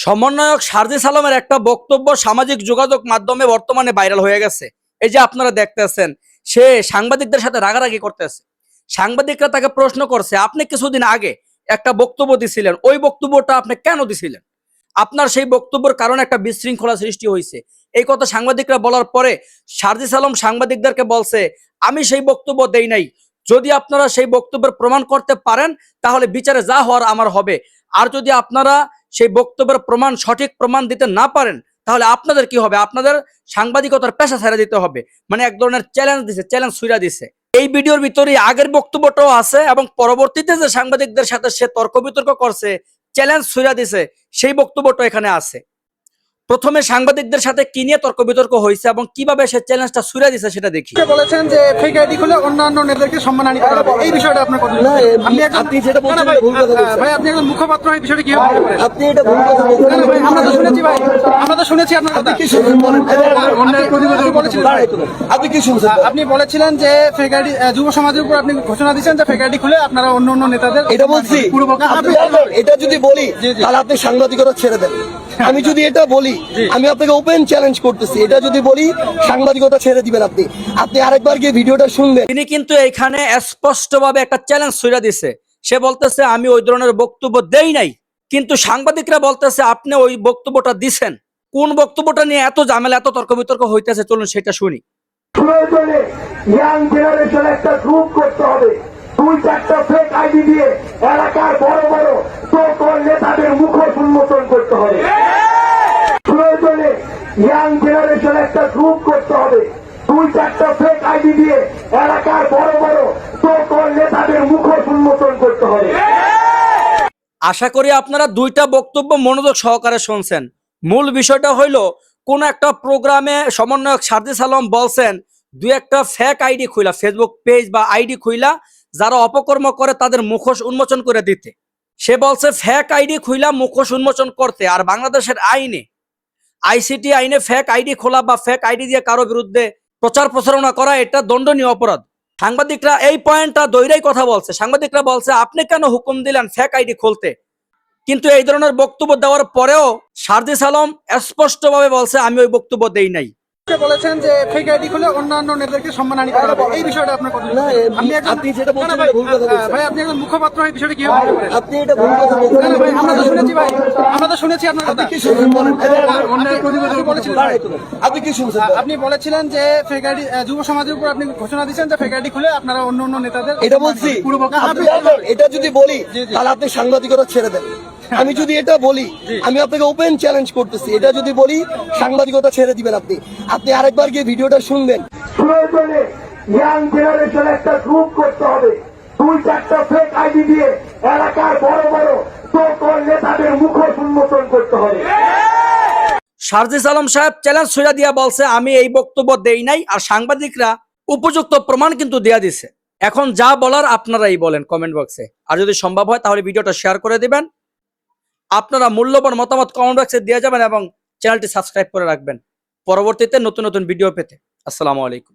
সমন্বয়ক সারজিস আলমের একটা বক্তব্য সামাজিক যোগাযোগ মাধ্যমে বর্তমানে ভাইরাল হয়ে গেছে। এই যে আপনারা দেখতেছেন, সে সাংবাদিকদের সাথে রাগারাগি করতেছে। সাংবাদিকরা তাকে প্রশ্ন করছে, আপনি কিছুদিন আগে একটা বক্তব্য দিছিলেন, ওই বক্তব্যটা আপনি কেন দিছিলেন? আপনার সেই বক্তব্যের কারণে একটা বিশৃঙ্খলা সৃষ্টি হয়েছে। এই কথা সাংবাদিকরা বলার পরে সারজিস আলম সাংবাদিকদেরকে বলছে, আমি সেই বক্তব্য দেই নাই। যদি আপনারা সেই বক্তব্যের প্রমাণ করতে পারেন তাহলে বিচারে যা হওয়ার আমার হবে। আর যদি আপনারা সেই বক্তব্যের প্রমাণ সঠিক প্রমাণ দিতে না পারেন তাহলে আপনাদের কি হবে? আপনাদের সাংবাদিকতার পেশা ছেড়ে দিতে হবে। মানে এক ধরনের চ্যালেঞ্জ দিছে, চ্যালেঞ্জ ছুড়া দিছে। এই ভিডিওর ভিতরে আগের বক্তব্যটাও আছে এবং পরবর্তীতে যে সাংবাদিকদের সাথে সে তর্ক বিতর্ক করছে, চ্যালেঞ্জ ছুড়া দিছে, সেই বক্তব্যটা এখানে আছে। প্রথমে সাংবাদিকদের সাথে কি নিয়ে তর্ক বিতর্ক হয়েছে এবং কিভাবে সে চ্যালেঞ্জটা ছুড়ে দিছে সেটা দেখি। বলেছেন যে ফেক আইডি খুলে অন্যান্য নেতাদেরকে সম্মানহানি করা হবে, এই বিষয়টা আপনার কথা না। আপনি যেটা বলছেন ভুল কথা বলছেন ভাই। আপনি একজন মুখপাত্র, এই বিষয়টা কি হবে? আপনি এটা ভুল কথা বলছেন না ভাই। আমরা তো শুনেছি ভাই, আমরা তো শুনেছি আপনার কথা। কি শুনছেন বলেন? অন্যান্য প্রতিবেদন বলেছিলেন, আপনি কি শুনছেন? আপনি বলেছিলেন যে ফেক আইডি যুব সমাজের উপর আপনি ঘোষণা দিয়েছেন যে ফেক আইডি খুলে আপনারা অন্যান্য নেতাদের, এটা বলছি। এটা যদি বলি তাহলে আপনি সাংবাদিকতা ছেড়ে দেন। আমি যদি এটা বলি, আমি আপনাকে ওপেন চ্যালেঞ্জ করতেছি, এটা যদি বলি সাংবাদিকতা ছেড়ে দিবেন আপনি। আপনি আরেকবার গিয়ে ভিডিওটা শুনবেন। তিনি কিন্তু এখানে স্পষ্টভাবে একটা চ্যালেঞ্জ ছুড়ে দিছে। সে বলতেছে আমি ওই ধরনের বক্তব্য দেই নাই, কিন্তু সাংবাদিকরা বলতেছে আপনি ওই বক্তব্যটা দিছেন। কোন বক্তব্যটা নিয়ে এত ঝামেলা, এত তর্ক বিতর্ক হইতেছে, চলুন সেটা শুনি। প্রয়োজনে ইয়াং জেনারেশন একটা গ্রুপ করতে হবে, 2-4টা ফেক আইডি দিয়ে এলাকার বড় বড় সকল নেতাদের মুখোশ উন্মোচন করতে হবে। প্রয়োজনে ইয়াং জেনারেশন একটা গ্রুপ করতে হবে, 2-4টা ফেক আইডি দিয়ে এলাকার বড় বড় সকল নেতাদের মুখোশ উন্মোচন করতে হবে। আশা করি আপনারা দুইটা বক্তব্য মনোযোগ সহকারে শুনছেন। মূল বিষয়টা হইল, কোন একটা প্রোগ্রামে সমন্বয়ক সারজিস আলম বলছেন 2-1টা ফেক আইডি খুইলা, ফেসবুক পেজ বা আইডি খুইলা যারা অপকর্ম করে তাদের মুখোশ উন্মোচন করে দিতে। সে বলছে ফেক আইডি খুইলা মুখোশ উন্মোচন করতে। আর বাংলাদেশের আইনে, আইসিটি আইনে ফেক আইডি খোলা বা ফেক আইডি দিয়ে কারো বিরুদ্ধে প্রচার প্রচারণা করা এটা দণ্ডনীয় অপরাধ। সাংবাদিকরা এই পয়েন্টটা দৈরাই কথা বলছে। সাংবাদিকরা বলছে আপনি কেন হুকুম দিলেন ফেক আইডি খুলতে? কিন্তু এই ধরনের বক্তব্য দেওয়ার পরেও সারজিস আলম স্পষ্টভাবে বলছে আমি ওই বক্তব্য দেই নাই। বলেছেন যে ফেক আইডি খুলে অন্যান্য নেতাদেরকে সম্মানহানি করা হবে, এই বিষয়টা আপনার কথা না। আপনি যেটা বলছেন ভুল কথা বলছেন ভাই। আপনি একজন মুখপাত্র, এই বিষয়টা কি হবে? আপনি এটা ভুল কথা বলছেন না ভাই। আমরা তো শুনেছি ভাই, আমরা তো শুনেছি আপনার কথা। কি শুনছেন বলেন? অন্যান্য প্রতিবেদন বলেছিলেন, আপনি কি শুনছেন? আপনি বলেছিলেন যে ফেক আইডি যুব সমাজের উপর আপনি ঘোষণা দিয়েছেন যে ফেক আইডি খুলে আপনারা অন্যান্য নেতাদের, এটা বলছি। এটা যদি বলি তাহলে আপনি সাংবাদিকতা ছেড়ে দেন। আমি যদি এটা বলি, আমি আপনাকে ওপেন চ্যালেঞ্জ করতেছি, এটা যদি বলি সাংবাদিকতা ছেড়ে দিবেন আপনি। আপনি আরেকবার গিয়ে ভিডিওটা শুনবেন। প্রয়োজনে ইয়াং জেনারেশন একটা গ্রুপ করতে হবে, 2-4টা ফেক আইডি দিয়ে এলাকার বড় বড় সকল নেতাদের মুখোশ উন্মোচন করতে হবে। সারজিস আলম সাহেব চ্যালেঞ্জ ছুড়ে দিয়া বলছে আমি এই বক্তব্য দেই নাই। আর সাংবাদিকরা উপযুক্ত প্রমাণ কিন্তু দেয়া দিছে। এখন যা বলার আপনারাই বলেন কমেন্ট বক্সে। আর যদি সম্ভব হয় তাহলে ভিডিওটা শেয়ার করে দিবেন। আপনারা মূল্যবান মতামত কমেন্ট বক্সে দিয়ে যাবেন এবং চ্যানেলটি সাবস্ক্রাইব করে রাখবেন পরবর্তীতে নতুন নতুন ভিডিও পেতে। আসসালামু আলাইকুম।